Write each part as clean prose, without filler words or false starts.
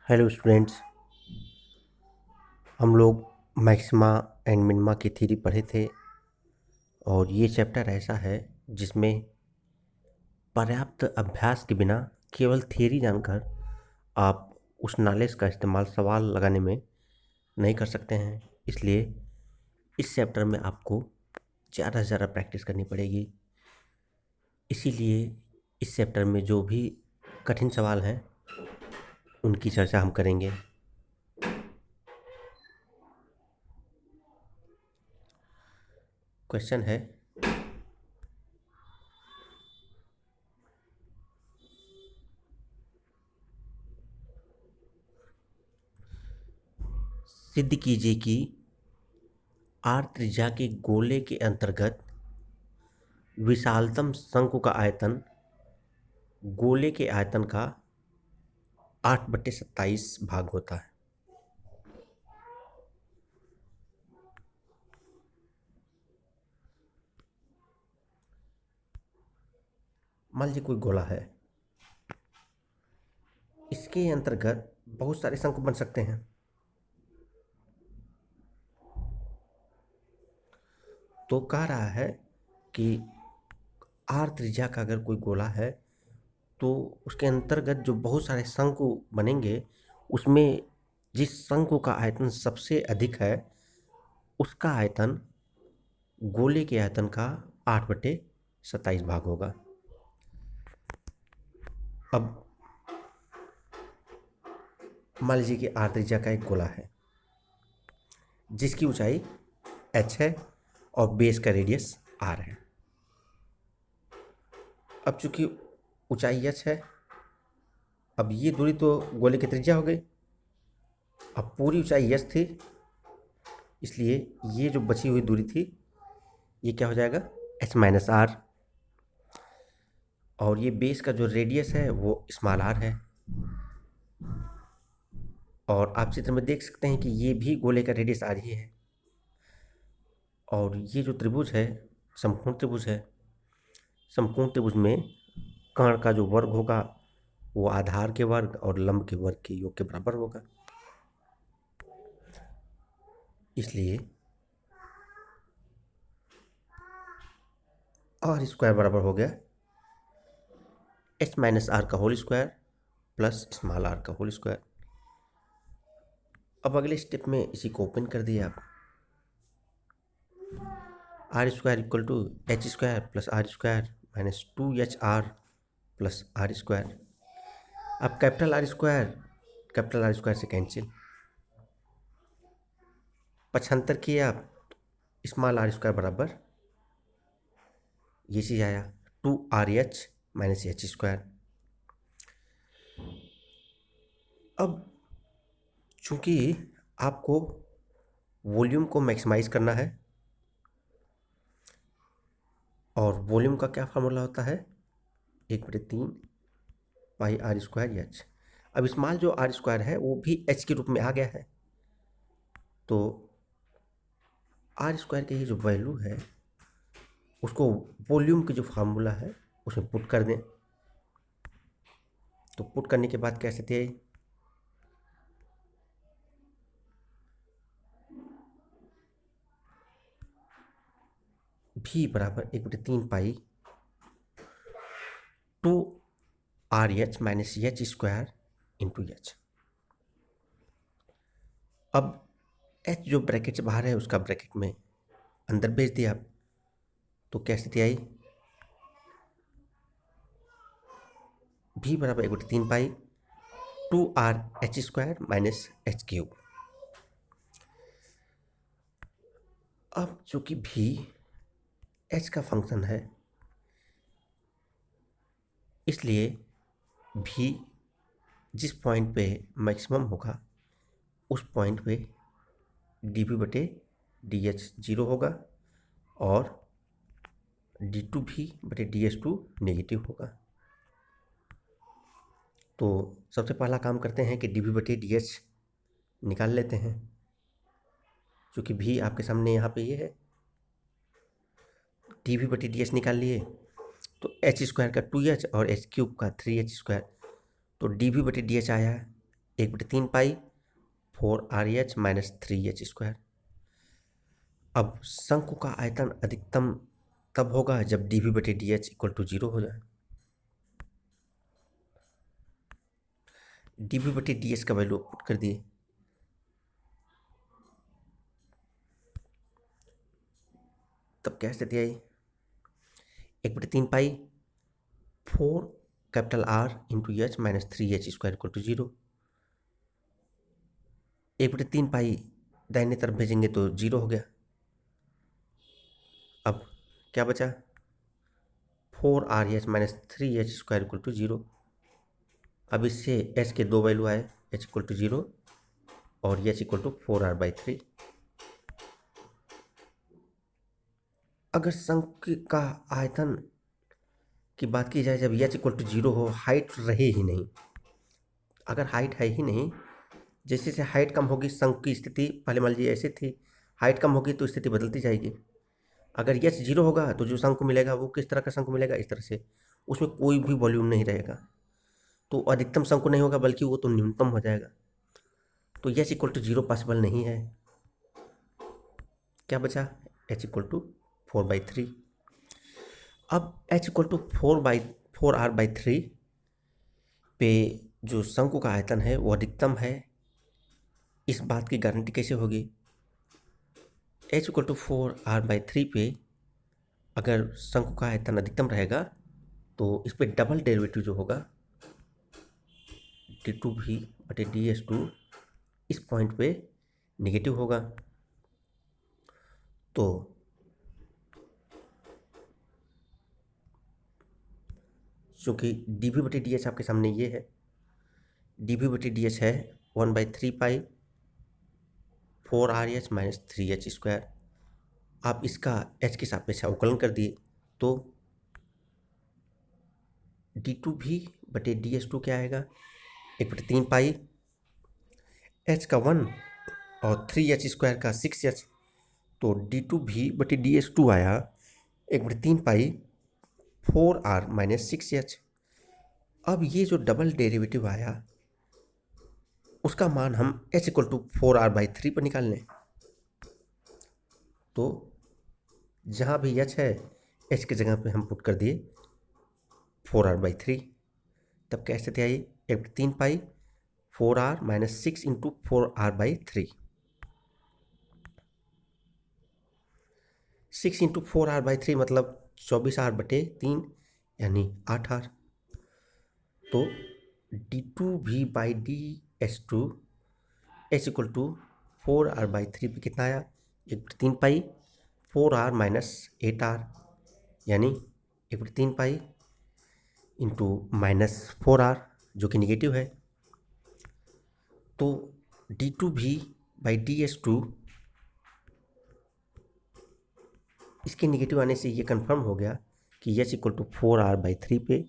Hello students. हम लोग maxima and minima की थ्योरी पढ़े थे और ये चैप्टर ऐसा है जिसमें पर्याप्त अभ्यास के बिना केवल थ्योरी जानकर आप उस नॉलेज का इस्तेमाल सवाल लगाने में नहीं कर सकते हैं। इसलिए इस चैप्टर में आपको ज़्यादा से ज़्यादा प्रैक्टिस करनी पड़ेगी। इसीलिए इस चैप्टर में जो भी कठिन सवाल हैं उनकी चर्चा हम करेंगे। क्वेश्चन है, सिद्ध कीजिए कि आर त्रिज्या के गोले के अंतर्गत विशालतम शंकु का आयतन गोले के आयतन का 8/27 भाग होता है। मान लीजिए कोई गोला है, इसके अंतर्गत बहुत सारे शंकु बन सकते हैं। तो कह रहा है कि आर त्रिज्या का अगर कोई गोला है तो उसके अंतर्गत जो बहुत सारे शंकु बनेंगे उसमें जिस शंकु का आयतन सबसे अधिक है उसका आयतन गोले के आयतन का 8/27 भाग होगा। अब मान लीजिए कि आर त्रिज्या का एक गोला है जिसकी ऊंचाई h है और बेस का रेडियस r है। अब चूंकि ऊंचाई h है, अब ये दूरी तो गोले की त्रिज्या हो गई। अब पूरी ऊंचाई h थी, इसलिए ये जो बची हुई दूरी थी ये क्या हो जाएगा, h-r। और ये बेस का जो रेडियस है वो स्मॉल r है। और आप चित्र में देख सकते हैं कि ये भी गोले का रेडियस r ही है। और ये जो त्रिभुज है समकोण त्रिभुज है। समकोण त्रिभुज में कर्ण का जो वर्ग होगा वो आधार के वर्ग और लंब के वर्ग के योग के बराबर होगा। इसलिए r स्क्वायर बराबर हो गया h-r का whole square plus small r का होल स्क्वायर। अब अगले स्टेप में इसी को ओपन कर दिए आप। r square equal to h square plus r square minus 2h r plus r square. अब कैपिटल R स्क्वायर से कैंसिल, 75 किए आप, स्मॉल r स्क्वायर बराबर ये चीज़ आया 2RH माइनस h स्क्वायर। अब चूंकि आपको वॉल्यूम को मैक्सिमाइज करना है और वॉल्यूम का क्या फार्मूला होता है, 1/3 पाई r स्क्वायर h। अब स्मॉल जो r स्क्वायर है वो भी h के रूप में आ गया है, तो r स्क्वायर की ये जो वैल्यू है उसको वॉल्यूम की जो फार्मूला है उसमें पुट कर दें। तो पुट करने के बाद क्या स्थिति आई, v बराबर 1/3 पाई 2RH minus h square into h। अब h जो ब्रैकेट से बाहर है उसका ब्रैकेट में अंदर भेज दिया आप, तो क्या स्थिति आई, v बराबर 1/3 पाई 2RH square minus h cube. अब चूंकि v h का फंक्शन है इसलिए v जिस पॉइंट पे मैक्सिमम होगा उस पॉइंट पे dv/dh 0 होगा और d2v/ds2 नेगेटिव होगा। तो सबसे पहला काम करते हैं कि dv/dh निकाल लेते हैं। क्योंकि v आपके सामने यहाँ पे ये है, dv/dh निकाल लिए तो h स्क्वायर का 2h और h क्यूब का 3h स्क्वायर, तो dv/dh आया 1/3 पाई 4RH माइनस 3H²। अब शंकु का आयतन अधिकतम तब होगा जब dV/dH इक्वल टू 0 हो जाए। dV/dH का वैल्यू पुट कर दिए, तब क्या स्थिति आई? 1/3 pi 4R into H minus 3H² equal to 0। 1/3 pi दाहिने तरफ भेजेंगे तो 0 हो गया। अब क्या बचा? 4RH minus 3H² equal to 0। अब इससे H के दो वैल्यू आए, H इक्वल टू 0 और H इक्वल टू 4R/3। अगर शंकु का आयतन की बात की जाए, जब H इक्वल टू 0 हो, हाइट रहे ही नहीं। अगर हाइट है ही नहीं, जैसे जैसे हाइट कम होगी शंकु की स्थिति, पहले मान लीजिए ऐसे थी, हाइट कम होगी तो स्थिति बदलती जाएगी। अगर H 0 होगा तो जो शंकु मिलेगा वो किस तरह का शंकु मिलेगा? इस तरह से, उसमें कोई भी वॉल्यूम नहीं रहेगा, तो अधिकतम शंकु नहीं होगा बल्कि वो तो न्यूनतम हो जाएगा। तो H इक्वल टू 0 पॉसिबल नहीं है। क्या बचा? H equal to 4/3। अब H इक्वल टू 4R/3 पे जो शंकु का आयतन है वो अधिकतम है, इस बात की गारंटी कैसे होगी? H इक्वल टू 4R/3 पे अगर शंकु का आयतन अधिकतम रहेगा तो इस पे डबल डेरिवेटिव जो होगा d2v/ds2 इस पॉइंट पे नेगेटिव होगा। तो चूँकि dv/dh आपके सामने ये है, dv/dh है 1/3 पाई 4RH माइनस 3H²। आप इसका h के सापेक्ष अवकलन कर दिए तो d2v/ds2 क्या आएगा? 1/3 पाई h का 1 और 3H² का 6H, तो d2v/ds2 आया 1/3 पाई 4R माइनस 6H। अब ये जो डबल डेरिवेटिव आया उसका मान हम h इक्वल टू 4R/3 पर निकाल लें। तो जहाँ भी h है h की जगह पे हम पुट कर दिए 4R/3। तब क्या स्थिति आई? 1/3 pi 4R minus 6 into 4R/3। 6 into 4R/3 मतलब 24R/3 यानी 8R। तो d2v/ds2 h equal to 4R/3 पे कितना आया? 1/3 पाई 4R माइनस 8R, यानी 1/3 पाई इंटू माइनस 4R जो कि निगेटिव है। तो d2v/ds2 इसके निगेटिव आने से ये कंफर्म हो गया कि h इक्वल टू 4R/3 पे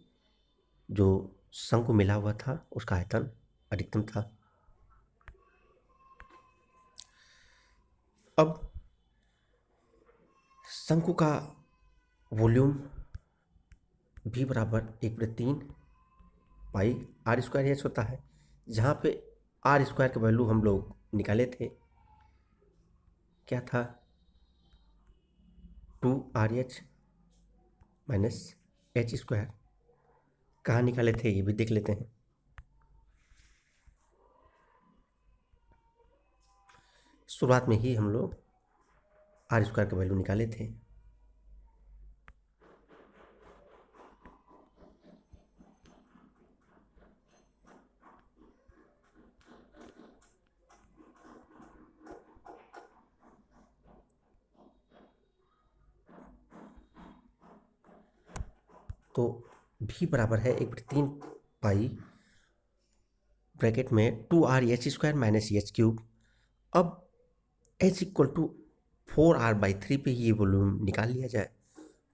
जो शंकु मिला हुआ था उसका आयतन अधिकतम था। अब शंकु का वॉल्यूम v बराबर 1/3 पाई R² होता है, जहाँ पे R² का वैल्यू हम लोग निकाले थे, क्या था? 2RH minus H²। कहाँ निकाले थे ये भी देख लेते हैं। शुरुआत में ही हम लोग R² का वैल्यू निकाले थे। तो v बराबर है 1/3 पाई ब्रैकेट में 2RH² माइनस H³। अब H इक्वल टू 4R/3 पे ये वॉल्यूम निकाल लिया जाए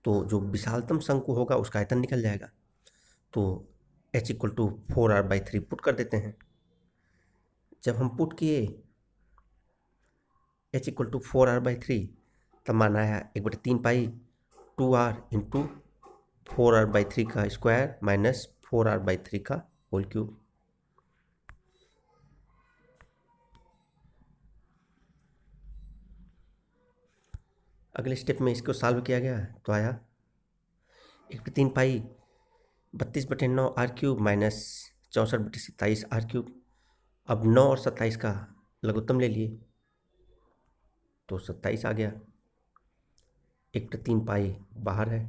तो जो विशालतम शंकु होगा उसका आयतन निकल जाएगा। तो H equal to 4R/3 put कर देते हैं। जब हम पुट किए H इक्वल टू 4R/3 तब मान आया 1/3 पाई 2R इंटू 4R/3 का स्क्वायर माइनस 4R/3 का होल क्यूब। अगले स्टेप में इसको सॉल्व किया गया तो आया 1/3 pi 32/9 R cube minus 64/27 R cube. अब 9 और 27 का लघुत्तम ले लिए तो 27 आ गया। 1/3 पाई बाहर है,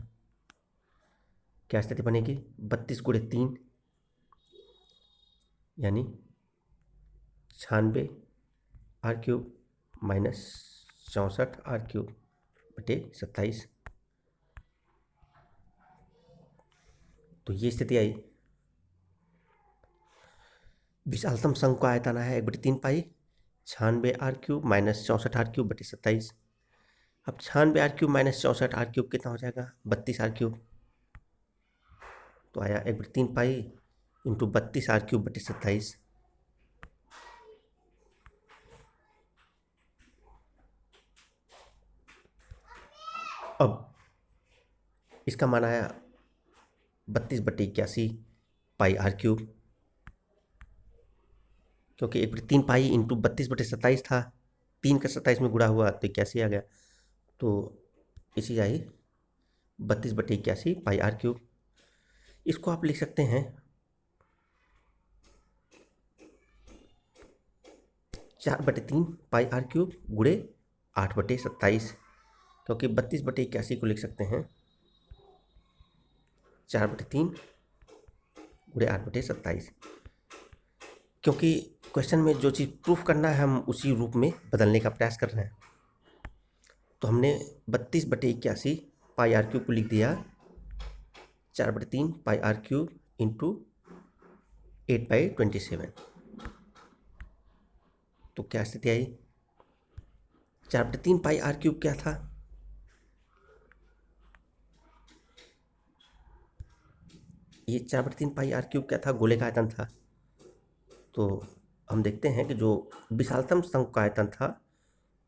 क्या स्थिति बनेगी? 32 × 3 यानी 96 R cube minus 64 R cube बटे 27। तो ये स्थिति आई। विशालतम शंकु का आयतन है 1/3 pi 96 R cube minus 64 R cube बटे 27। अब 96 R cube minus 64 R cube कितना हो जाएगा? 32 आर क्यूब। तो आया 1/3 पाई इंटू 32 आर क्यूब बटे 27। अब इसका मान आया 32/81 पाई आर क्यूब, क्योंकि 1/3 पाई इंटू 32/27 था, 3 का 27 में गुणा हुआ तो 81 आ गया। तो इसी आई 32/81 पाई आर क्यूब। इसको आप लिख सकते हैं 4/3 पाई आर क्यूब गुणे 8/27, क्योंकि 32/81 को लिख सकते हैं 4/3 गुणे 8/27, क्योंकि क्वेश्चन में जो चीज़ प्रूफ करना है हम उसी रूप में बदलने का प्रयास कर रहे हैं। तो हमने 32/81 पाई आर क्यूब को लिख दिया 4/3 पाई आर क्यूब इंटू 8/27। तो क्या स्थिति आई? 4/3 पाई आर क्यूब क्या था? ये 4/3 पाई आर क्यूब क्या था? गोले का आयतन था। तो हम देखते हैं कि जो विशालतम शंकु का आयतन था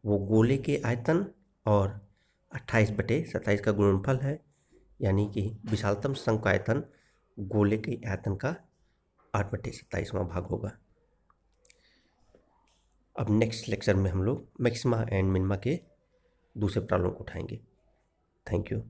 वो गोले के आयतन और 28/27 का गुणनफल है, यानी कि विशालतम शंकु का आयतन गोले के आयतन का 8/27वां भाग होगा। अब नेक्स्ट लेक्चर में हम लोग मैक्सिमा एंड मिनिमा के दूसरे प्रॉब्लम को उठाएंगे। Thank you.